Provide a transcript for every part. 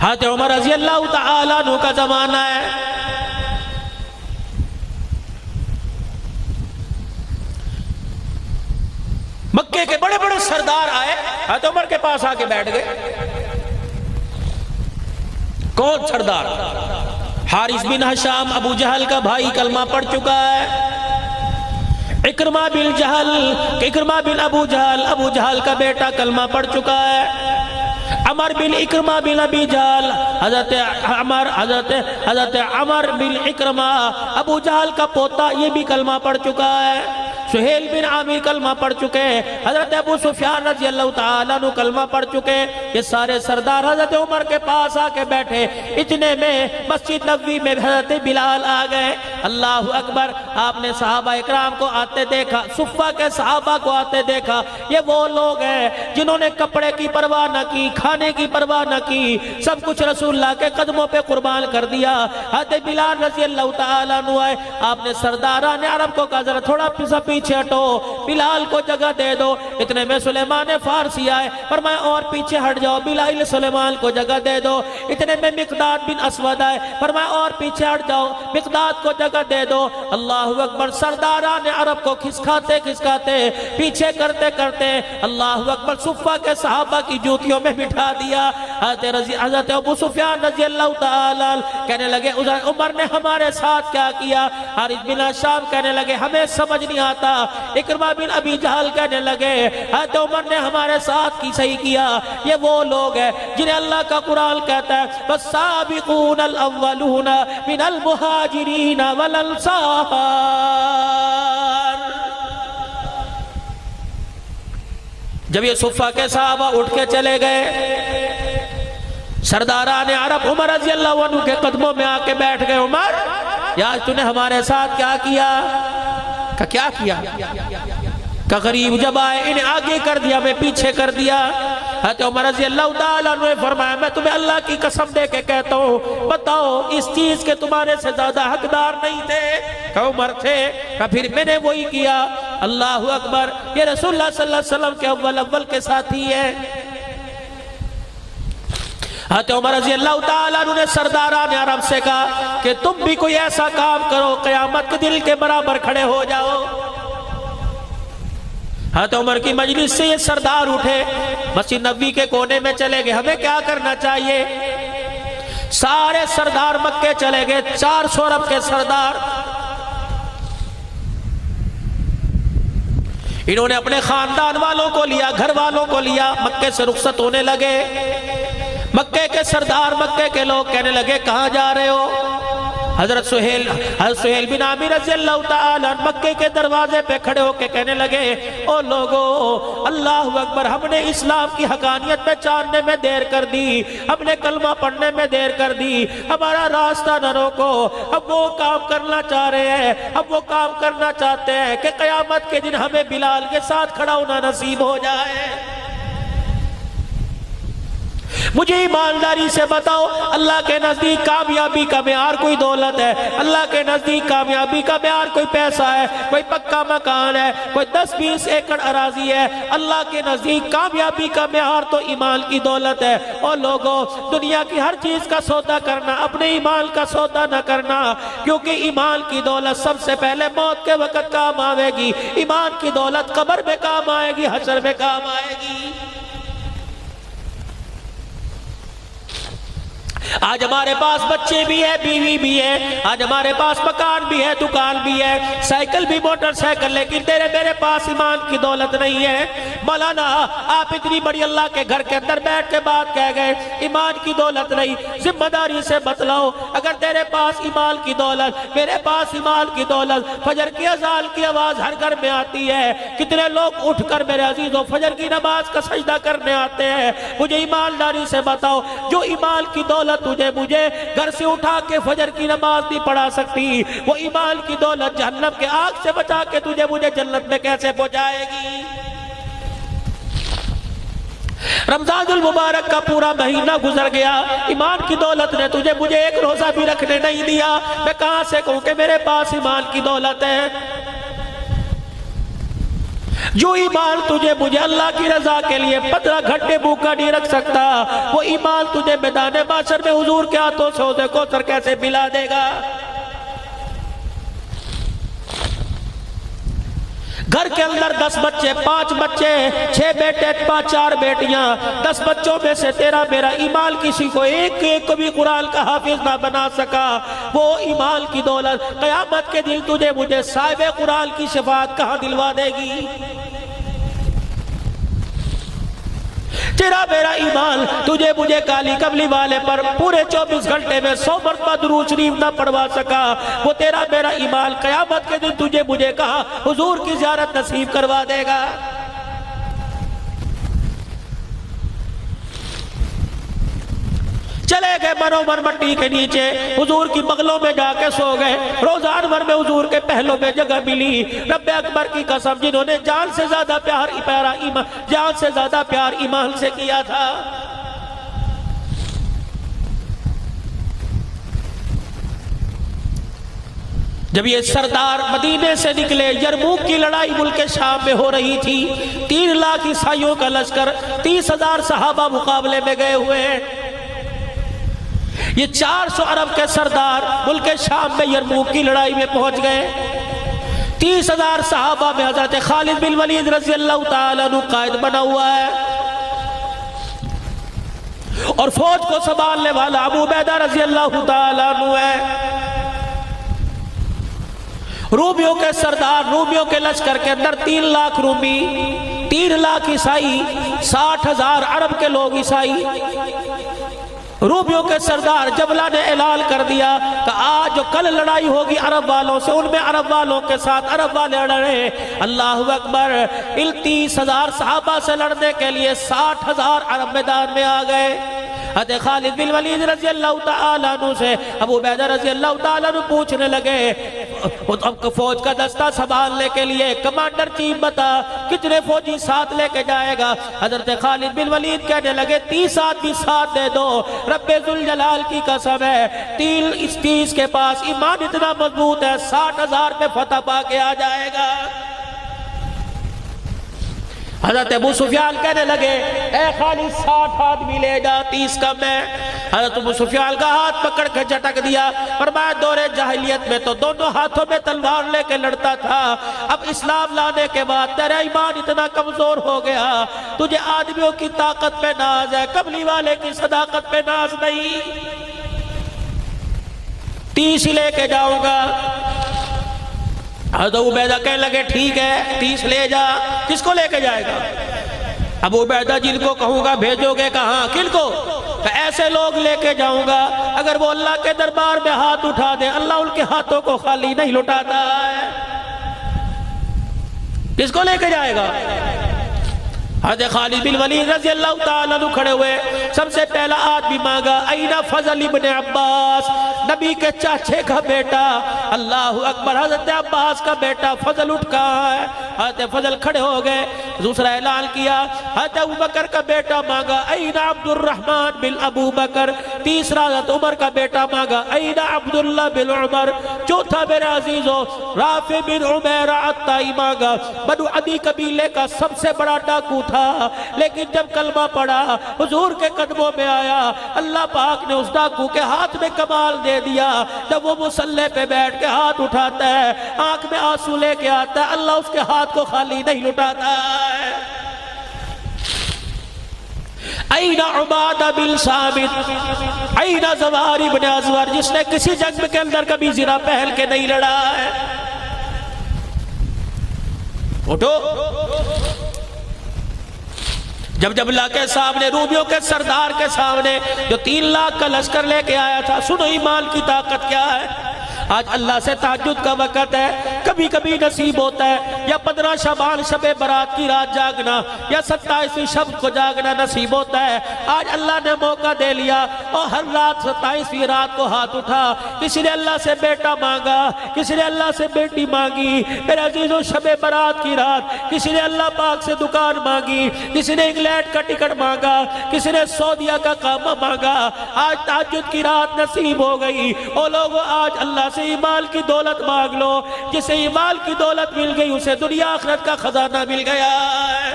حضرت عمر رضی اللہ تعالیٰ عنہ کا زمانہ ہے، مکے کے بڑے بڑے سردار آئے، حضرت عمر کے پاس آ کے بیٹھ گئے۔ کون سردار؟ حارث بن ہشام، ابو جہل کا بھائی، کلمہ پڑھ چکا ہے۔ اکرمہ بن ابو جہل کا بیٹا کلمہ پڑھ چکا ہے۔ عمر بن اکرمہ بن ابی جہل، حضرت عمر بن اکرمہ ابو جہل کا پوتا، یہ بھی کلمہ پڑھ چکا ہے۔ سہیل بن عامر کلمہ پڑھ چکے، حضرت ابو سفیان رضی اللہ تعالیٰ عنہ کلمہ پڑھ چکے۔ یہ سارے سردار حضرت عمر کے پاس آ کے بیٹھے، اتنے میں مسجد نبوی میں حضرت بلال آ گئے۔ اللہ اکبر! آپ نے صحابہ اکرام کو آتے دیکھا، صفہ کے صحابہ کو آتے دیکھا۔ یہ وہ لوگ ہیں جنہوں نے کپڑے کی پرواہ نہ کی، کھانے کی پرواہ نہ کی، سب کچھ رسول اللہ کے قدموں پہ قربان کر دیا۔ حضرت بلال رضی اللہ تعالیٰ عنہ آئے، آپ نے سرداران عرب کو کہا ذرا تھوڑا پیچھے ہٹو، بلال کو جگہ دے دو۔ اتنے میں سلیمان فارسی آئے، فرمایا اور پیچھے ہٹ جاؤ، بلال سلیمان کو جگہ دے دو۔ اتنے میں مقداد بن اسود آئے، فرمایا اور پیچھے ہٹ جاؤ، مقداد کو جگہ دے دو۔ اللہ اکبر! سرداران عرب کو کھسکاتے پیچھے کرتے اللہ اکبر صفہ کے صحابہ کی جوتیوں میں بٹھا دیا۔ حضرت ابو سفیان رضی اللہ تعالیٰ کہنے لگے عمر نے ہمارے ساتھ کیا کیا؟ حارث بن ہشام کہنے لگے ہمیں سمجھ نہیں آتا۔ اکرمہ بن ابی جہل کہنے لگے حضرت عمر نے ہمارے ساتھ کی صحیح کیا۔ یہ وہ لوگ ہیں جنہیں اللہ کا قرآن کہتا ہے والسابقون الاولون من المہاجرین والانصار۔ جب یہ صفہ کے صحابہ اٹھ کے چلے گئے، سرداران عرب عمر رضی اللہ عنہ کے قدموں میں آ کے بیٹھ گئے۔ عمر، یا تو نے ہمارے ساتھ کیا کیا؟ کیا کیا؟ کہ غریب جب آئے انہیں آگے کر دیا، میں پیچھے کر دیا۔ حضرت عمر رضی اللہ تعالیٰ عنہ نے فرمایا میں تمہیں اللہ کی قسم دے کے کہتا ہوں، بتاؤ اس چیز کے تمہارے سے زیادہ حقدار نہیں تھے؟ کہ عمر تھے۔ کہ پھر میں نے وہی کیا۔ اللہ اکبر! یہ رسول اللہ صلی اللہ علیہ وسلم کے اول کے ساتھی ہے۔ حضرت عمر رضی اللہ تعالیٰ عنہ نے سرداران عرب سے کہا کہ تم بھی کوئی ایسا کام کرو قیامت کے دل کے برابر کھڑے ہو جاؤ۔ حضرت عمر کی مجلس سے یہ سردار اٹھے، مسجد نبوی کے کونے میں چلے گئے، ہمیں کیا کرنا چاہیے؟ سارے سردار مکے چلے گئے، 400 عرب کے سردار۔ انہوں نے اپنے خاندان والوں کو لیا، گھر والوں کو لیا، مکے سے رخصت ہونے لگے۔ مکے کے سردار، مکے کے لوگ کہنے لگے کہاں جا رہے ہو؟ حضرت سہیل بن عامر رضی اللہ تعالیٰ مکے کے دروازے پہ کھڑے ہو کے کہنے لگے او لوگو، اللہ اکبر! ہم نے اسلام کی حقانیت پہچاننے میں دیر کر دی، ہم نے کلمہ پڑھنے میں دیر کر دی، ہمارا راستہ نہ روکو۔ ہم وہ کام کرنا چاہ رہے ہیں، ہم وہ کام کرنا چاہتے ہیں کہ قیامت کے دن ہمیں بلال کے ساتھ کھڑا ہونا نصیب ہو جائے۔ مجھے ایمانداری سے بتاؤ، اللہ کے نزدیک کامیابی کا معیار کوئی دولت ہے؟ اللہ کے نزدیک کامیابی کا معیار کوئی پیسہ ہے، کوئی پکا مکان ہے، کوئی 10-20 ایکڑ اراضی ہے؟ اللہ کے نزدیک کامیابی کا معیار تو ایمان کی دولت ہے۔ اور لوگوں، دنیا کی ہر چیز کا سودا کرنا، اپنے ایمان کا سودا نہ کرنا، کیونکہ ایمان کی دولت سب سے پہلے موت کے وقت کام آئے گی۔ ایمان کی دولت قبر میں کام آئے گی، حشر میں کام آئے گی۔ آج ہمارے پاس بچے بھی ہے، بیوی بھی ہے، آج ہمارے پاس مکان بھی ہے، دکان بھی ہے، سائیکل بھی، موٹر سائیکل، لیکن تیرے میرے پاس ایمان کی دولت نہیں ہے۔ مولانا آپ اتنی بڑی اللہ کے گھر کے اندر بیٹھ کے بات کہہ گئے، ایمان کی دولت نہیں۔ ذمہ داری سے بتلاؤ، اگر تیرے پاس ایمان کی دولت، میرے پاس ایمان کی دولت، فجر کی اذان کی آواز ہر گھر میں آتی ہے، کتنے لوگ اٹھ کر میرے عزیزوں فجر کی نماز کا سجدہ کرنے آتے ہیں؟ مجھے ایمانداری سے بتاؤ، جو ایمان کی دولت مجھے گھر سے اٹھا کے فجر کی نماز نہیں پڑھا سکتی، وہ ایمان کی دولت جہنم کے آگ سے بچا کے مجھے جنت میں کیسے پہنچائے گی؟ رمضان المبارک کا پورا مہینہ گزر گیا، ایمان کی دولت نے مجھے ایک روزہ بھی رکھنے نہیں دیا، میں کہاں سے کہوں کہ میرے پاس ایمان کی دولت ہے؟ جو ایمان تجھے مجھے اللہ کی رضا کے لیے 15 گھنٹے بھوکا نہیں رکھ سکتا، وہ ایمان تجھے میدان محشر میں حضور کے ہاتھوں سے حوض کوثر کیسے پلا دے گا؟ گھر کے اندر 10 بچے، 5 بچے، 6 بیٹے، 4 بیٹیاں، 10 بچوں میں سے تیرا میرا ایمان کسی کو ایک بھی قرآن کا حافظ نہ بنا سکا، وہ ایمان کی دولت قیامت کے دن تجھے مجھے صاحب قرآن کی شفاعت کہاں دلوا دے گی؟ تیرا میرا ایمان تجھے مجھے کالی کملی والے پر پورے 24 گھنٹے میں 100 مرتبہ درود شریف نہ پڑھوا سکا، وہ تیرا میرا ایمان قیامت کے دن تجھے مجھے کہاں حضور کی زیارت نصیب کروا دے گا؟ چلے گئے منور مٹی کے نیچے، حضور کی بغلوں میں جا کے سو گئے، روزہ انور میں حضور کے پہلوں میں جگہ ملی۔ رب اکبر کی قسم، جنہوں نے جان سے زیادہ پیار ایمان سے کیا تھا۔ جب یہ سردار مدینے سے نکلے، یرموک کی لڑائی ملک شام میں ہو رہی تھی، 3 لاکھ عیسائیوں کا لشکر، 30,000 صحابہ مقابلے میں گئے ہوئے ہیں۔ یہ 400 عرب کے سردار ملک شام میں یرموک کی لڑائی میں پہنچ گئے۔ 30,000 صحابہ میں حضرت خالد بن ولید رضی اللہ تعالیٰ عنہ قائد بنا ہوا ہے، اور فوج کو سنبھالنے والا ابو عبیدہ رضی اللہ تعالیٰ عنہ ہے۔ رومیوں کے سردار، رومیوں کے لشکر کے اندر 3 لاکھ رومی، 3 لاکھ عیسائی، 60,000 عرب کے لوگ عیسائی۔ رومیوں کے سردار جبلہ نے اعلان کر دیا کہ آج جو کل لڑائی ہوگی عرب والوں سے، ان میں عرب والوں کے ساتھ عرب والے لڑیں۔ اللہ اکبر، 30,000 صحابہ سے لڑنے کے لیے 60,000 عرب میدان میں آ گئے۔ حضرت خالد بن ولید رضی اللہ تعالیٰ عنہ سے ابو عبیدہ رضی اللہ تعالیٰ عنہ پوچھنے لگے، اب فوج کا دستہ سنبھالنے کے لیے کمانڈر چیف بتا کتنے فوجی ساتھ لے کے جائے گا؟ حضرت خالد بن ولید کہنے لگے 30 آدمی ساتھ دے دو، رب ذوالجلال کی قسم ہے 30 کے پاس ایمان اتنا مضبوط ہے 60,000 پہ فتح پا کے آ جائے گا۔ حضرت ابو سفیان کہنے لگے اے خالد 60 آدمی لے جا، 30 کم ہے۔ حضرت ابو سفیان کا ہاتھ پکڑ کے جھٹک دیا، فرمایا دور جاہلیت میں تو دونوں ہاتھوں میں تلوار لے کے لڑتا تھا، اب اسلام لانے کے بعد تیرا ایمان اتنا کمزور ہو گیا، تجھے آدمیوں کی طاقت پہ ناز ہے، کملی والے کی صداقت پہ ناز نہیں، 30 ہی لے کے جاؤں گا۔ حضرت عبیدہ کہنے لگے ٹھیک ہے 30 لے جا۔ کس کو لے کے جائے گا؟ ابو عبیدہ جن کو کہوں گا بھیجو گے کہاں؟ کن کو؟ ایسے لوگ لے کے جاؤں گا اگر وہ اللہ کے دربار میں ہاتھ اٹھا دے اللہ ان کے ہاتھوں کو خالی نہیں لٹاتا ہے۔ کس کو لے کے جائے گا؟ حضرت خالد بن ولید رضی اللہ تعالیٰ عنہ کھڑے ہوئے، سب سے پہلا آدمی مانگا اینا فضل ابن عباس، نبی کے چاچے کا بیٹا، اللہ اکبر، حضرت عباس کا بیٹا فضل اٹھ کہاں ہے؟ حضرت فضل کھڑے ہو گئے، دوسرا اعلان کیا حضرت ابو بکر کا بیٹا مانگا اینا عبد الرحمن بن ابو بکر، تیسرا حضرت عمر کا بیٹا مانگا اینا عبداللہ بن عمر، چوتھا میرے عزیزو رافع بن عمیرہ الطائی مانگا۔ بنو عدی قبیلے کا سب سے بڑا ڈاکو تھا، لیکن جب کلمہ پڑھا حضور کے قدموں میں آیا، اللہ پاک نے اس ڈاکو کے ہاتھ میں کمال دے دیا، جب وہ مصلی پہ بیٹھ کے ہاتھ اٹھاتا ہے آنکھ میں آنسو لے کے آتا ہے، اللہ اس کے ہاتھ کو خالی نہیں لٹاتا ہے۔ اینا عبادہ بن ثابت، اینا زوار ابن ازور، جس نے کسی جنگ کے اندر کبھی زرہ پہل کے نہیں لڑا ہے، اٹھو۔ جب جبلہ کے سامنے، رومیوں کے سردار کے سامنے جو 3 لاکھ کا لشکر لے کے آیا تھا، سنو ایمان کی طاقت کیا ہے۔ آج اللہ سے تہجد کا وقت ہے، کبھی کبھی نصیب ہوتا ہے یا 15 شعبان شب برات کی رات جاگنا، یا 27ویں شب کو جاگنا نصیب ہوتا ہے۔ آج اللہ نے موقع دے لیا اور ہر رات 27ویں رات کو ہاتھ اٹھا، کسی نے اللہ سے بیٹا مانگا، کسی نے اللہ سے بیٹی مانگی، میرے عزیزوں شب برات کی رات کسی نے اللہ پاک سے دکان مانگی، کسی نے انگلینڈ کا ٹکٹ مانگا، کسی نے سعودیہ کا کام مانگا۔ آج تہجد کی رات نصیب ہو گئی۔ او لوگوں آج اللہ سے ایمان کی دولت مانگ لو، جسے ایمان کی دولت مل گئی اسے دنیا آخرت کا خزانہ مل گیا ہے۔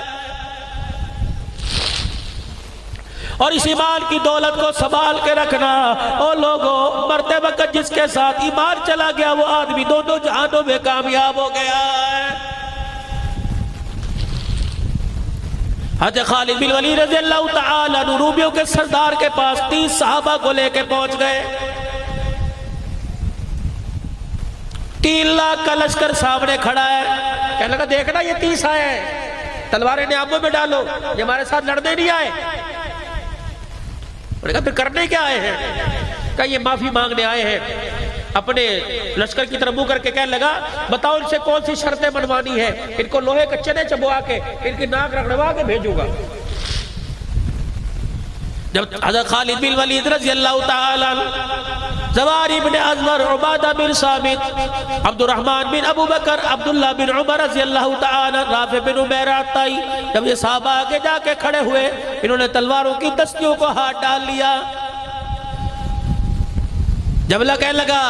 اور اس ایمان کی دولت کو سنبھال کے رکھنا۔ او لوگوں مرتے وقت جس کے ساتھ ایمان چلا گیا وہ آدمی دونوں جہانوں میں کامیاب ہو گیا ہے۔ حضرت خالد بن ولید رضی اللہ تعالی عنہ رومیوں کے سردار کے پاس 30 صحابہ کو لے کے پہنچ گئے۔ 3 لاکھ کا لشکر سامنے کھڑا ہے۔ کہنے لگا دیکھنا یہ 30 آئے ہیں، تلواریں نیاموں میں ڈالو، یہ ہمارے ساتھ لڑنے نہیں آئے۔ انہوں نے کہا پھر کرنے کیا آئے ہیں؟ کہا یہ معافی مانگنے آئے ہیں۔ اپنے لشکر کی طرف منہ کر کے کہنے لگا بتاؤ ان سے کون سی شرطیں منوانی ہے، ان کو لوہے کے چنے چبوا کے ان کی ناک رگڑوا کے بھیجوں گا۔ جب حضرت خالد بن ولید رضی اللہ تعالی عنہ، زواری بن ازور، عبادہ بن ثابت، عبد الرحمن بن ابو بکر، عبداللہ بن عمر رضی اللہ تعالی عنہ، رافع بن عمیر عطائی، جب یہ صحابہ آگے جا کے کھڑے ہوئے انہوں نے تلواروں کی دستیوں کو ہاتھ ڈال لیا۔ جب اللہ کہنے لگا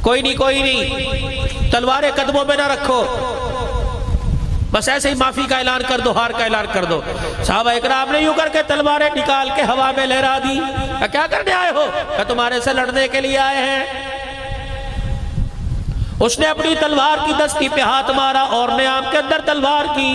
کوئی نہیں تلواریں قدموں میں نہ رکھو، بس ایسے ہی معافی کا اعلان کر دو، ہار کا اعلان کر دو۔ صحابہ اکرام نے یوں کر کے تلواریں نکال کے ہوا میں لہرا دی۔ کیا کرنے آئے ہو؟ کہ تمہارے سے لڑنے کے لیے آئے ہیں۔ اس نے اپنی تلوار کی دستی پہ ہاتھ مارا اور نیام کے اندر تلوار کی،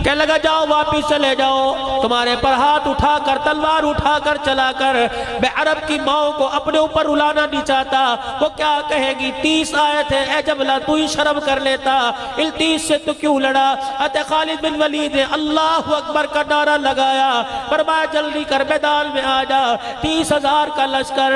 کہنے لگا جاؤ واپس چلے جاؤ، تمہارے پر ہاتھ اٹھا کر تلوار اٹھا کر چلا کر میں عرب کی ماؤں کو اپنے اوپر الانا نہیں چاہتا، وہ کیا کہے گی 30 آئے تھے، اے جبلہ تو ہی شرم کر لیتا، ان 30 سے تو کیوں لڑا؟ حضرت خالد بن ولید نے اللہ اکبر کا نعرہ لگایا، فرمایا جلدی کر میدان میں آ جا۔ 30,000 کا لشکر،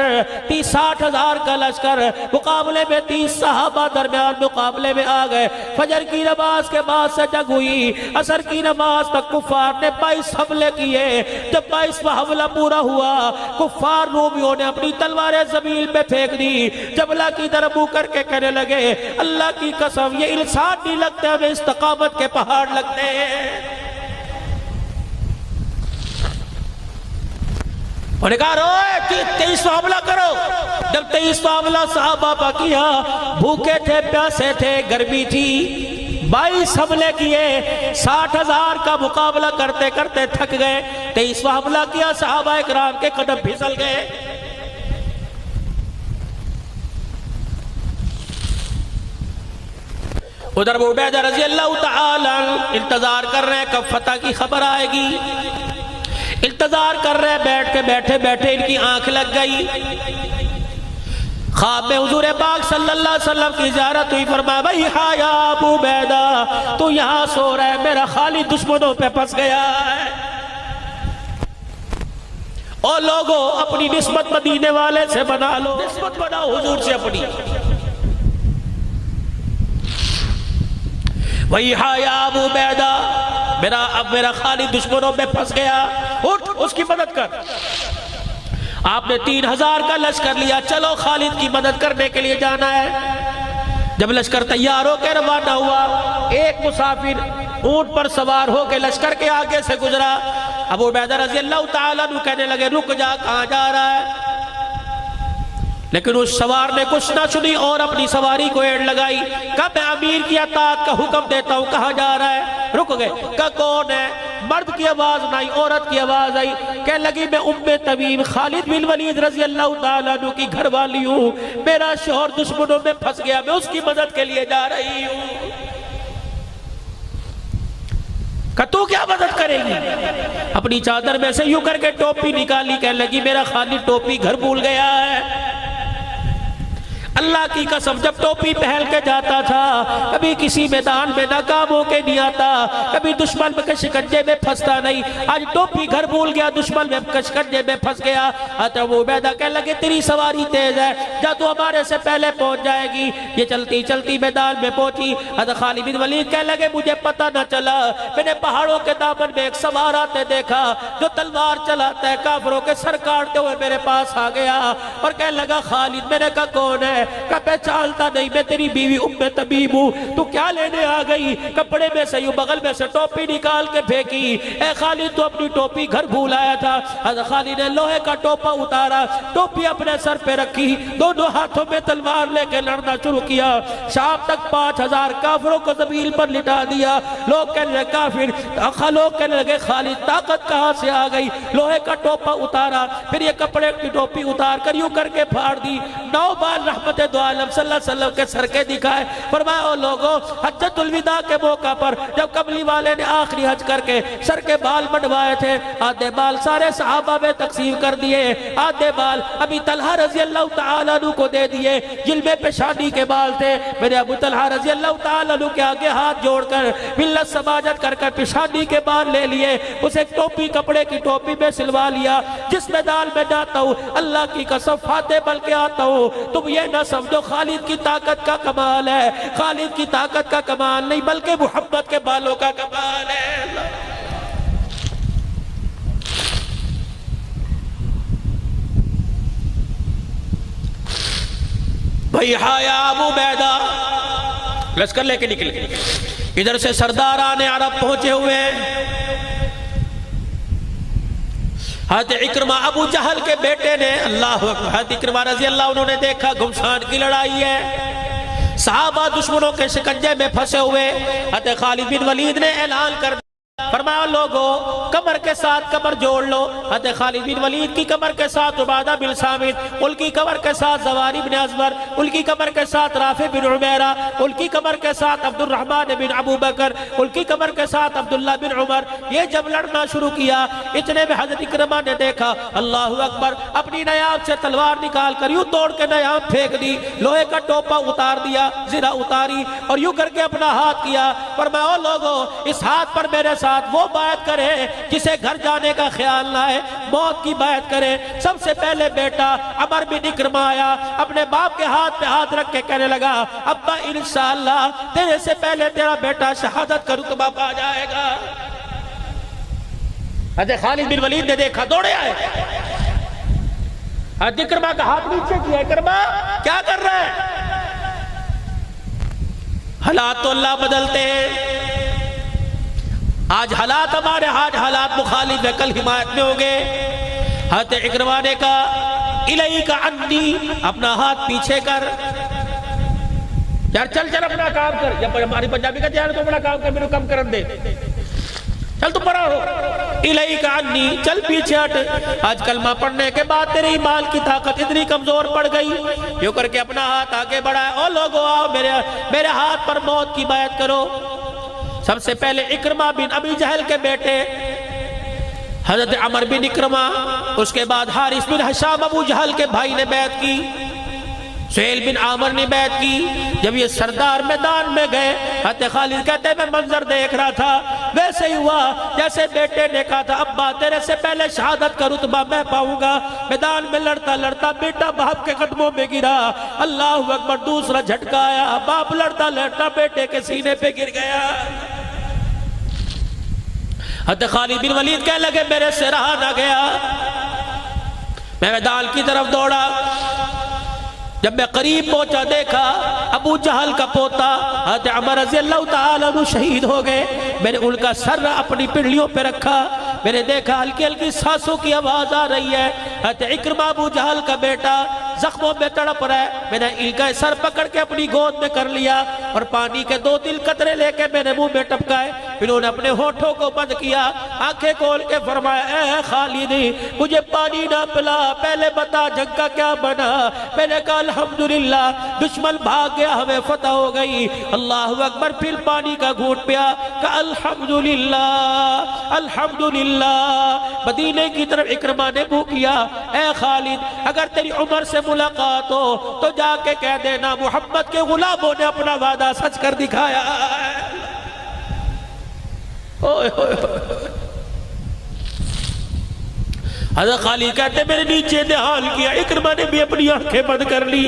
60,000 کا لشکر مقابلے میں 30 صحابہ درمیان مقابلے میں آ گئے۔ فجر کی نماز کے بعد سے جنگ ہوئی، عصر کی نماز تک کفار نے 22 حملے کیے۔ جب 22واں حملہ پورا ہوا کفار رومیوں نے اپنی تلواریں زمین پہ پھینک دی، جب اللہ کی طرف منہ کر کے کہنے لگے اللہ کی قسم یہ انسان نہیں لگتے ہمیں استقامت کے پہاڑ لگتے ہیں۔ انہوں نے کہا روئے 23واں حملہ کرو۔ جب 23واں حملہ صحابہ پا کیا، بھوکے تھے پیاسے تھے گرمی تھی، 22 حملے کیے، 60,000 کا مقابلہ کرتے کرتے تھک گئے۔ 23واں حملہ کیا، صحابہ اکرام کے قدم پھسل گئے۔ ادھر ابو عبیدہ رضی اللہ تعالی عنہ انتظار کر رہے ہیں کب فتح کی خبر آئے گی، انتظار کر رہے ہیں، بیٹھے بیٹھے ان کی آنکھ لگ گئی۔ خواب میں حضور پاک صلی اللہ علیہ وسلم کی زیارت ہوئی، فرمایا بھئی ہاں یا ابو عبیدہ تو یہاں سو رہا ہے، میرا خالد دشمنوں پہ پھنس گیا ہے۔ اور لوگوں اپنی نسبت مدینے والے سے بنا لو، نسبت بناؤ حضور سے اپنی۔ بھئی ہاں یا ابو عبیدہ میرا خالد دشمنوں پہ پھنس گیا، اٹھ اس کی مدد کر۔ آپ نے 3,000 کا لشکر لیا، چلو خالد کی مدد کرنے کے لیے جانا ہے۔ جب لشکر تیار ہو کے روانہ ہوا، ایک مسافر اونٹ پر سوار ہو کے لشکر کے آگے سے گزرا۔ ابو عبیدہ رضی اللہ تعالیٰ عنہ کہنے لگے رک جا، کہاں جا رہا ہے؟ لیکن اس سوار نے کچھ نہ سنی اور اپنی سواری کو ایڑ لگائی، کہا میں امیر کی اطاعت کا حکم دیتا ہوں، کہاں جا رہا ہے؟ رک گئے، کہا کون ہے؟ مرد کی آواز نہ آئی، عورت کی آواز آئی، کہنے لگی میں ام تمیم خالد بن ولید رضی اللہ تعالیٰ عنہ کی گھر والی ہوں، میرا شوہر دشمنوں میں پھنس گیا، میں اس کی مدد کے لیے جا رہی ہوں۔ کہا تو کیا مدد کرے گی؟ اپنی چادر میں سے یوں کر کے ٹوپی نکالی، کہنے لگی میرا خالد ٹوپی گھر بھول گیا ہے۔ اللہ کی قسم جب ٹوپی پہن کے جاتا تھا کبھی کسی میدان میں ناکام ہو کے نہیں آتا, کبھی دشمن کے شکنجے میں پھنستا نہیں. آج ٹوپی گھر بھول گیا, دشمن میں شکنجے میں پھنس گیا. ابو عبیدہ کہنے لگے تیری سواری تیز ہے, جا تو ہمارے سے پہلے پہنچ جائے گی. یہ چلتی چلتی میدان میں پہنچی. حضرت خالد بن ولید کہنے لگے مجھے پتہ نہ چلا, میں نے پہاڑوں کے دامن میں ایک سوار آتے دیکھا جو تلوار چلاتا ہے, کافروں کے سر کاٹتے ہوئے میرے پاس آ گیا اور کہنے لگا خالد. میں نے کہا کون ہے؟ کہا پہچانتا نہیں, میں تیری بیوی ام طبیب ہوں. تو کیا لینے آ گئی؟ کپڑے میں سے یوں بغل میں سے ٹوپی نکال کے پھینکی. اے خالد تو اپنی ٹوپی گھر بھول آیا تھا. حضرت خالد نے لوہے کا ٹوپا اتارا, ٹوپی اپنے سر پہ رکھی, دونوں ہاتھوں میں تلوار لے کے لڑنا شروع کیا. شام تک 5000 کافروں کو زمین پر لٹا دیا. لوگ کہنے لگے کافر, لوگ کہنے لگے خالد طاقت کہاں سے آ گئی؟ لوہے کا ٹوپا اتارا, پھر یہ کپڑے کی ٹوپی اتار کر یوں کر کے پھاڑ دی. 9 بار رحمت دو عالم صلی اللہ علیہ وسلم کے سر کے دکھائے. فرمایا او لوگوں, حجۃ الوداع کے موقع پر جب کملی والے نے آخری حج کر کے سر کے بال منڈوائے تھے, آدھے بال سارے صحابہ میں تقسیم کر دیے, آدھے بال ابی طلحہ رضی اللہ تعالیٰ عنہ کو دے دیے. جلوے پیشانی کے بال تھے, میرے ابو طلحہ رضی اللہ تعالیٰ عنہ کے آگے ہاتھ جوڑ کر ملت سماجت کر کر پیشانی کے بال لے لیے. اسے ٹوپی کپڑے کی ٹوپی میں سلوا لیا. جس میدان میں جاتا ہوں اللہ کی قسم فاتح بل کے آتا ہوں. تم یہ نہ سمجھو خالد کی طاقت کا کمال ہے, خالد کی طاقت کا کمال نہیں بلکہ محمد کے بالوں کا کمال ہے. بھائی ہایا ابو عبیدہ لشکر لے کے نکلے. ادھر سے سرداران عرب پہنچے ہوئے ہیں. حضرت اکرمہ ابو جہل کے بیٹے نے, اللہ اکبر, حضرت اکرمہ رضی اللہ انہوں نے دیکھا گھمسان کی لڑائی ہے, صحابہ دشمنوں کے شکنجے میں پھنسے ہوئے. حضرت خالد بن ولید نے اعلان کر فرمایا لوگو کمر کے ساتھ کمر جوڑ لو. حضرت خالد بن ولید کی کمر کے ساتھ عبادہ بن صامت, ان کی کمر کے ساتھ زواری بن ازور, ان کی کمر کے ساتھ رافع بن عمیرہ, ان کی کمر کے ساتھ عبد الرحمن بن ابو بکر, ان کی کمر کے ساتھ عبداللہ بن عمر. یہ جب لڑنا شروع کیا اتنے میں حضرت اکرمہ نے دیکھا, اللہ اکبر, اپنی نیام سے تلوار نکال کر یوں توڑ کے نیام پھینک دی, لوہے کا ٹوپا اتار دیا, زرہ اتاری اور یوں کر کے اپنا ہاتھ کیا. فرمایا او لوگو اس ہاتھ پر میرے ساتھ وہ بیعت کرے جسے گھر جانے کا خیال نہ ہے, موت کی بیعت کرے. سب سے پہلے بیٹا عمر بن اکرمہ آیا, اپنے باپ کے ہاتھ پہ ہاتھ رکھ کے کہنے لگا ابا انشاءاللہ تیرے سے پہلے تیرا بیٹا شہادت کا رتبہ پا جائے گا. حضرت خالد بن ولید نے دیکھا, دوڑے آئے. حضرت اکرمہ کا ہاتھ نیچے کیا. اکرمہ کیا کر رہا ہے؟ حالات تو اللہ بدلتے ہیں. آج حالات ہمارے, آج حالات مخالف ہے, کل حمایت میں ہو گئے. حضرت اکرمہ نے کہا الیک عنی, اپنا ہاتھ پیچھے کر, یار چل چل اپنا کام کر. جب ہماری پنجابی کا یار تو اپنا کام کر, میرے کم کرن دے, چل تو پڑا ہو. الیک عنی, چل پیچھے ہٹ. آج کلمہ پڑھنے کے بعد تیری ایمان کی طاقت اتنی کمزور پڑ گئی. یوں کر کے اپنا ہاتھ آگے بڑھایا, او لوگو آؤ میرے ہاتھ پر موت کی بیعت کرو. سب سے پہلے اکرمہ بن ابی جہل کے بیٹے حضرت عمر بن اکرمہ, اس کے بعد حارث بن حشام ابو جہل کے بھائی نے بیعت کی, سہیل بن عامر نے بیعت کی. جب یہ سردار میدان میں گئے, حضرت خالد کہتے ہیں میں منظر دیکھ رہا تھا, ویسے ہی ہوا جیسے بیٹے نے کہا تھا ابا تیرے سے پہلے شہادت کا رتبہ میں پاؤں گا. میدان میں لڑتا لڑتا بیٹا باپ کے قدموں میں گرا, اللہ اکبر, دوسرا جھٹکا آیا, باپ لڑتا لڑتا بیٹے کے سینے پہ گر گیا. حضرت خالد بن ولید کہنے لگے میرے سے رہا نہ گیا. میں میدان کی طرف دوڑا, جب میں قریب پہنچا دیکھا ابو جہل کا پوتا حضرت عمر رضی اللہ تعالیٰ عنہ شہید ہو گئے. میں نے ان کا سر اپنی پنڈلیوں پہ رکھا, میں نے دیکھا ہلکی ہلکی سانسوں کی آواز آ رہی ہے. حضرت اکرمہ ابو جہل کا بیٹا زخموں میں تڑپ رہا ہے. میں نے ان کا سر پکڑ کے اپنی گود میں کر لیا اور پانی کے 2 قطرے لے کے میرے منہ میں ٹپکائے. انہوں نے اپنے ہونٹوں کو بند کیا، آنکھیں کھول کے فرمایا اے خالد مجھے پانی نہ پلا، پہلے بتا جنگ کا کیا بنا؟ میں نے کہا الحمدللہ دشمن بھاگ گیا، ہمیں فتح ہو گئی۔ اللہ اکبر، پھر پانی کا گھونٹ پیا، کہا الحمدللہ الحمدللہ۔ مدینے کی طرف اکرمہ نے منہ کیا، اے خالد اگر تیری عمر سے ملاقات ہو تو جا کے کہہ دینا محمد کے غلاموں نے اپنا وعدہ سچ کر دکھایا ہے۔ حضرت خالد کہتے میرے نیچے نہال کیا، اکرمہ نے بھی اپنی آنکھیں بند کر لی۔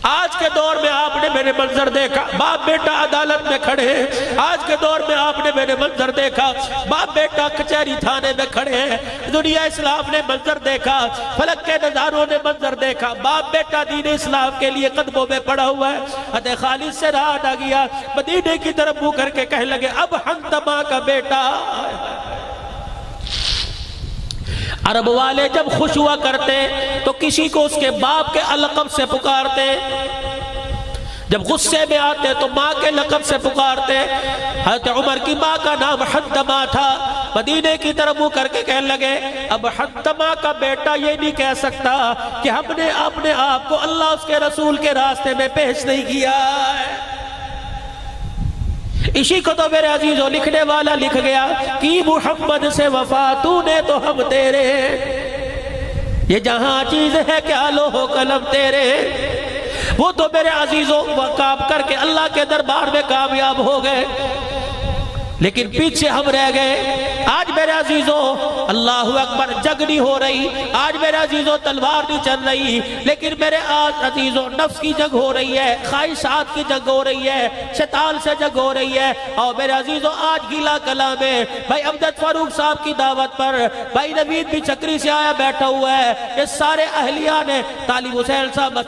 آج کے دور میں آپ نے میرے منظر دیکھا، باپ بیٹا عدالت میں کھڑے ہیں۔ آج کے دور میں آپ نے میرے منظر دیکھا، باپ بیٹا کچہری تھانے میں کھڑے ہیں۔ دنیا اسلام نے منظر دیکھا، فلک کے نظاروں نے منظر دیکھا، باپ بیٹا دین اسلام کے لیے قدموں میں پڑا ہوا ہے۔ حضرت خالد سے راہ نہ گیا، مدینے کی طرف منہ کر کے کہنے لگے اب حنتمہ کا بیٹا۔ عرب والے جب خوش ہوا کرتے تو کسی کو اس کے باپ کے لقب سے پکارتے، جب غصے میں آتے تو ماں کے لقب سے پکارتے۔ حضرت عمر کی ماں کا نام حنتمہ تھا۔ مدینے کی طرف منہ کر کے کہنے لگے اب حنتمہ کا بیٹا یہ نہیں کہہ سکتا کہ ہم نے اپنے آپ کو اللہ اس کے رسول کے راستے میں پیش نہیں کیا ہے۔ اسی کو تو میرے عزیزوں لکھنے والا لکھ گیا کہ محمد سے وفا تو نے تو ہم تیرے، یہ جہاں چیز ہے کیا لوح قلم تیرے۔ وہ تو میرے عزیزوں کام کر کے اللہ کے دربار میں کامیاب ہو گئے، لیکن پیچھے ہم رہ گئے۔ آج میرے عزیزوں اللہ اکبر جنگ نہیں ہو رہی، آج میرے عزیزوں تلوار نہیں چل رہی، لیکن میرے عزیزوں نفس کی جنگ ہو رہی ہے، خواہشات کی جنگ ہو رہی ہے، شیطان سے جنگ ہو رہی ہے۔ اور میرے عزیزوں آج گیلا کلام میں بھائی امجد فاروق صاحب کی دعوت پر بھائی نوید بھی چکری سے آیا بیٹھا ہوا ہے، یہ سارے اہلیہ نے طالب حسین صاحب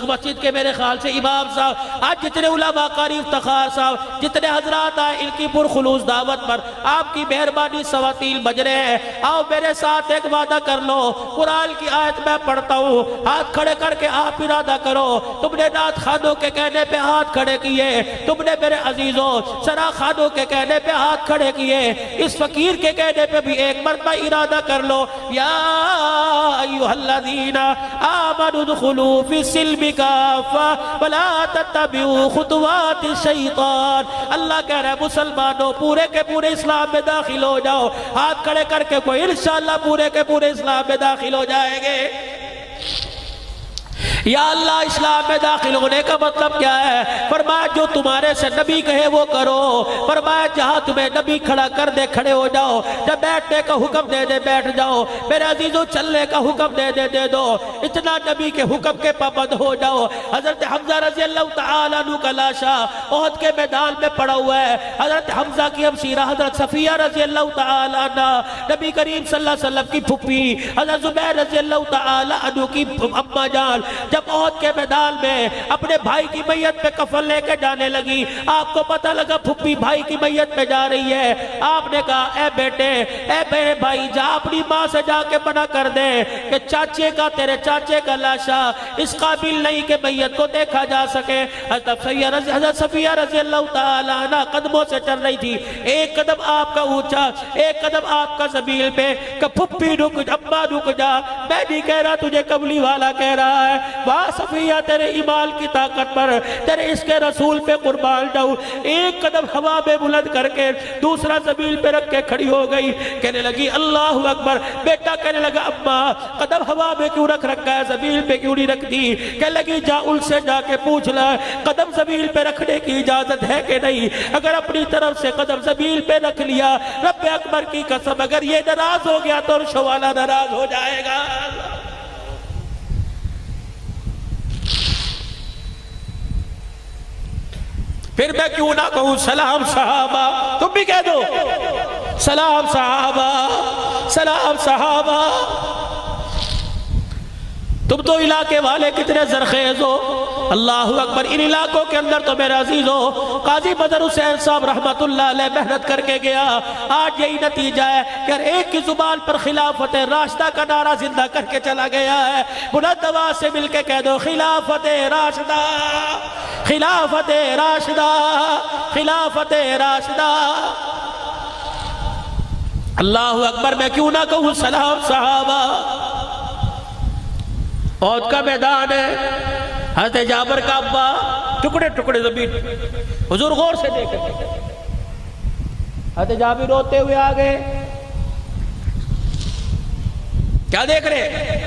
مسجد کے میرے خیال سے امام صاحب، آج جتنے علماء قاری افتخار صاحب، جتنے حضرات آئے ان کی پرخلوص دعوت پر آپ کی مہربانی سواتیل بج رہے ہیں۔ آؤ میرے ساتھ ایک وعدہ کر لو، قرآن کی آیت میں پڑھتا ہوں، ہاتھ کھڑے کر کے آپ ارادہ کرو۔ تم نے نعت خانوں کے کہنے پہ ہاتھ کھڑے کیے، تم نے میرے عزیزوں سرا خانوں کے کہنے پہ ہاتھ کھڑے کیے، اس فقیر کے کہنے پہ بھی ایک مرتبہ ارادہ کر لو، یا ایھا الذین آمنوا ادخلوا فی السلم کافہ ولا تتبعوا خطوات الشیطان۔ اللہ کہہ رہا ہے مسلمانوں پورے کے پورے اسلام میں داخل ہو جاؤ۔ ہاتھ کھڑے کر کے کوئی انشاءاللہ پورے کے پورے اسلام میں داخل ہو جائیں گے۔ یا اللہ اسلام میں داخل ہونے کا مطلب کیا ہے؟ فرمایا جو تمہارے سے نبی کہے وہ کرو، فرمایا جہاں تمہیں نبی کھڑا کر دے کھڑے ہو جاؤ، جب بیٹھنے کا حکم دے دے بیٹھ جاؤ، میرے عزیزوں چلنے کا حکم دے دے دے دو، اتنا نبی کے حکم کے پابند ہو جاؤ۔ حضرت حمزہ رضی اللہ تعالیٰ عنہ کا لاشا احد کے میدان میں پڑا ہوا ہے، حضرت حمزہ کی ہمشیرہ حضرت صفیہ رضی اللہ تعالیٰ عنہ نبی کریم صلی اللہ علیہ وسلم کی پھپھی حضرت زبیر رضی اللہ تعالیٰ عنہ کی اماں جان جب احد کے میدان میں اپنے بھائی کی میت پہ کفن لے کے جانے لگی، آپ کو پتہ لگا پھپھی بھائی کی میت پہ جا رہی ہے، آپ نے کہا اے بیٹے اے میرے بھائی جا اپنی ماں سے جا کے منع کر دے کہ تیرے چاچے کا لاشا اس قابل نہیں کہ میت کو دیکھا جا سکے۔ حضرت صفیہ رضی اللہ تعالیٰ عنہ قدموں سے چل رہی تھی، ایک قدم آپ کا اونچا ایک قدم آپ کا زمین پہ کہ پھپھی رک اماں رک جا، میں نہیں کہہ رہا تجھے قبلی والا کہہ رہا ہے، واہ صفیہ تیرے ایمان کی طاقت پر تیرے اس کے رسول پہ قربان جاؤں۔ ایک قدم ہوا میں بلند کر کے دوسرا زمین پہ رکھ کے کھڑی ہو گئی، کہنے لگی اللہ اکبر۔ بیٹا کہنے لگا اماں قدم ہوا میں کیوں رکھ رکھا ہے، زمین پہ کیوں نہیں رکھ دی؟ کہنے لگی جا ان سے جا کے پوچھ لے قدم زمین پہ رکھنے کی اجازت ہے کہ نہیں، اگر اپنی طرف سے قدم زمین پہ رکھ لیا رب اکبر کی قسم اگر یہ ناراض ہو گیا تو عرش والا ناراض ہو جائے گا۔ پھر میں کیوں نہ کہوں سلام صحابہ، تم بھی کہہ دو سلام صحابہ، سلام صحابہ۔ تم تو علاقے والے کتنے زرخیز ہو، اللہ اکبر۔ ان علاقوں کے اندر تو میرے عزیزوں قاضی بدر حسین صاحب رحمت اللہ علیہ محنت کر کے گیا، آج یہی نتیجہ ہے کہ ایک کی زبان پر خلافت راشدہ کا نعرہ زندہ کر کے چلا گیا ہے۔ بلند آواز سے مل کے کہہ دو خلافت راشدہ، خلافت راشدہ، خلافت راشدہ۔ اللہ اکبر، میں کیوں نہ کہوں سلام صحابہ۔ عہد کا میدان ہے، حضرت جابر کا ابا ٹکڑے ٹکڑے زمین، حضور غور سے دیکھیں، حضرت جابر روتے ہوئے آگئے، کیا دیکھ رہے؟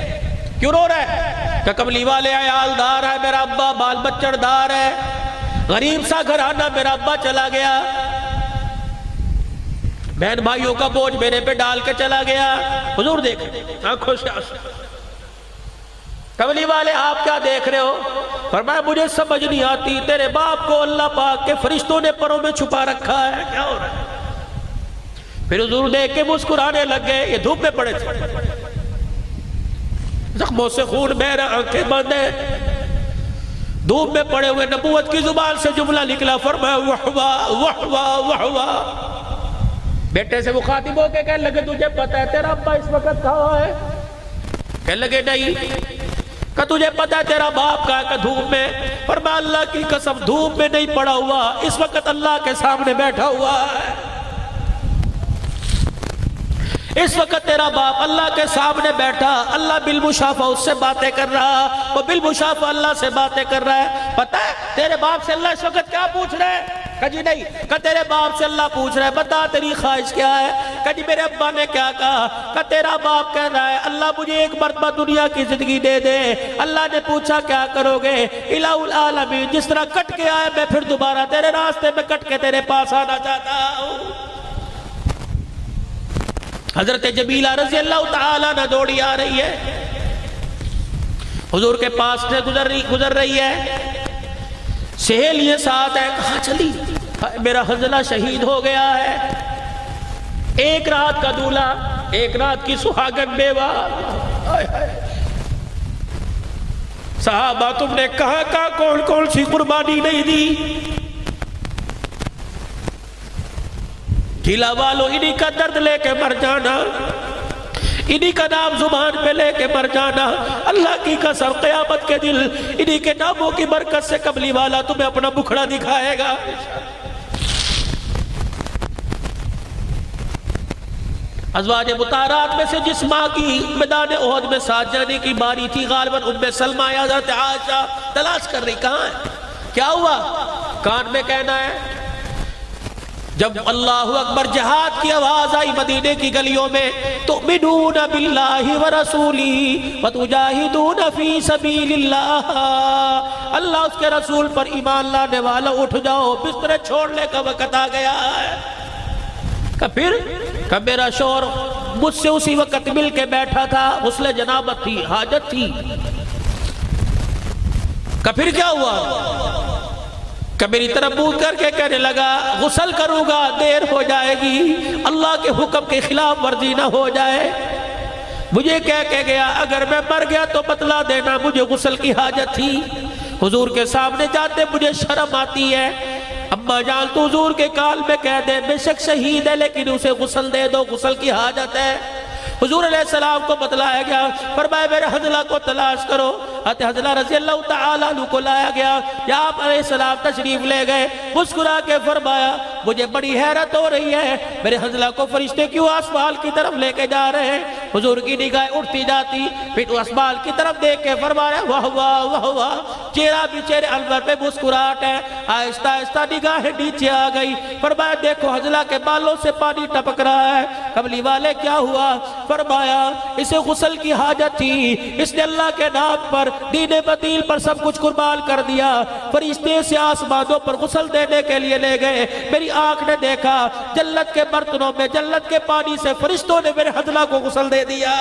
کیوں رو رہے؟ کہ کملی والے عیال دار ہے میرا ابا، بال بچڑ دار ہے، غریب سا گھرانہ میرا ابا چلا گیا، بہن بھائیوں کا بوجھ میرے پہ ڈال کے چلا گیا۔ حضور دیکھیں آنکھوں سے آنسو۔ کملی والے آپ کیا دیکھ رہے ہو؟ فرمایا مجھے سمجھ نہیں آتی، تیرے باپ کو اللہ پاک کے فرشتوں نے پروں میں چھپا رکھا ہے، کیا ہو رہا ہے؟ پھر حضور دیکھ کے مسکرانے لگ گئے، یہ دھوپ میں پڑے تھے، زخموں سے خون بہ رہا، آنکھیں بند ہیں، دھوپ میں پڑے ہوئے، نبوت کی زبان سے جملہ نکلا، فرمایا وحوا وحوا وحوا۔ بیٹے سے مخاطب ہو کے کہنے لگے تجھے پتہ ہے تیرا ابا اس وقت کہاں ہے؟ کہنے لگے نہیں۔ کہ تجھے پتہ ہے تیرا باپ کہاں؟ کہ دھوپ میں۔ فرمایا اللہ کی قسم دھوپ میں نہیں پڑا ہوا، اس وقت اللہ کے سامنے بیٹھا ہوا ہے۔ اس وقت تیرا باپ اللہ کے سامنے بیٹھا، اللہ بالمشافہ اس سے باتیں کر رہا، وہ بالمشافہ اللہ سے باتیں کر رہا ہے۔ پتہ ہے تیرے باپ سے اللہ اس وقت کیا پوچھ رہے ہیں؟ کہ جی نہیں۔ کہ تیرے باپ سے اللہ پوچھ رہا ہے بتا تیری خواہش کیا ہے؟ کہ جی میرے ابا نے کیا کہا؟ کہ تیرا باپ کہہ رہا ہے اللہ مجھے ایک مرتبہ دنیا کی زندگی دے دے۔ اللہ نے پوچھا کیا کرو گے؟ الہ العالمین، جس طرح کٹ کے آئے میں پھر دوبارہ تیرے راستے میں کٹ کے تیرے پاس آنا چاہتا ہوں۔ حضرت جمیلہ رضی اللہ تعالیٰ نہ دوڑی آ رہی ہے، حضور کے پاس سے گزر رہی ہے، سہیلیاں ساتھ ہے، کہاں چلی؟ میرا حنظلہ شہید ہو گیا ہے، ایک رات کا دولہا، ایک رات کی سہاگن بیوہ۔ صحابہ تم نے کہاں کون کون سی قربانی نہیں دی؟ قلعہ والو انہی کا درد لے کے مر جانا، انہی کا نام زبان پہ لے کے مر جانا، اللہ کی قسم قیامت کے دل انہی کے ناموں کی برکت سے قبلی والا تمہیں اپنا بکھڑا دکھائے گا۔ ازواج مطہرات میں سے جس ماں کی میدان احد میں ساتھ جانے کی باری تھی، غالباً ام سلمہ یا حضرت عائشہ تلاش کر رہی کہاں ہے، کیا ہوا؟ کان میں کہنا ہے جب اللہ اکبر جہاد کی آواز آئی مدینے کی گلیوں میں، تؤمنون باللہ ورسولہ وتجاہدون فی سبیل اللہ، اللہ اس کے رسول پر ایمان لانے والا اٹھ جاؤ، بستر چھوڑنے کا وقت آ گیا ہے۔ کہ پھر کہ میرا شوہر مجھ سے اسی وقت مل کے بیٹھا تھا، غسل جنابت تھی، حاجت تھی۔ کہ پھر کیا ہوا؟ کہ میری طرف منہ کر کے کہنے لگا غسل کروں گا دیر ہو جائے گی، اللہ کے حکم کے خلاف ورزی نہ ہو جائے۔ مجھے کہہ کے گیا اگر میں مر گیا تو بتلا دینا مجھے غسل کی حاجت تھی۔ حضور کے سامنے جاتے مجھے شرم آتی ہے، اما جان تو حضور کے کال میں کہہ دے بے شک شہید ہے لیکن اسے غسل دے دو، غسل کی حاجت ہے۔ حضور علیہ السلام کو بتلایا گیا، فرمایا میرے حنظلہ کو تلاش کرو۔ حنظلہ رضی اللہ تعالیٰ عنہ کو لایا گیا، یا آپ علیہ السلام تشریف لے گئے، مسکرا کے فرمایا مجھے بڑی حیرت ہو رہی ہے، میرے حنظلہ کو فرشتے کیوں آسمان کی طرف لے کے جا رہے ہیں؟ حضور کی نگاہ اٹھتی جاتی، پھر آسمان کی طرف دیکھ کے فرمایا واہ واہ واہ واہ، چہرہ بھی چہرے انور پہ مسکراہٹ ہے۔ آہستہ آہستہ نگاہ نیچے آ گئی، فرمایا دیکھو حنظلہ کے بالوں سے پانی ٹپک رہا ہے۔ قبلی والے کیا ہوا؟ فرمایا اسے غسل کی حاجت تھی، اس نے اللہ کے نام پر دین بدیل پر سب کچھ قربان کر دیا۔ فرشتے سے آسمانوں پر غسل دینے کے لیے لے گئے، میری آنکھ نے دیکھا جنت کے برتنوں میں جنت کے پانی سے فرشتوں نے میرے حنظلہ کو غسل دے دیا۔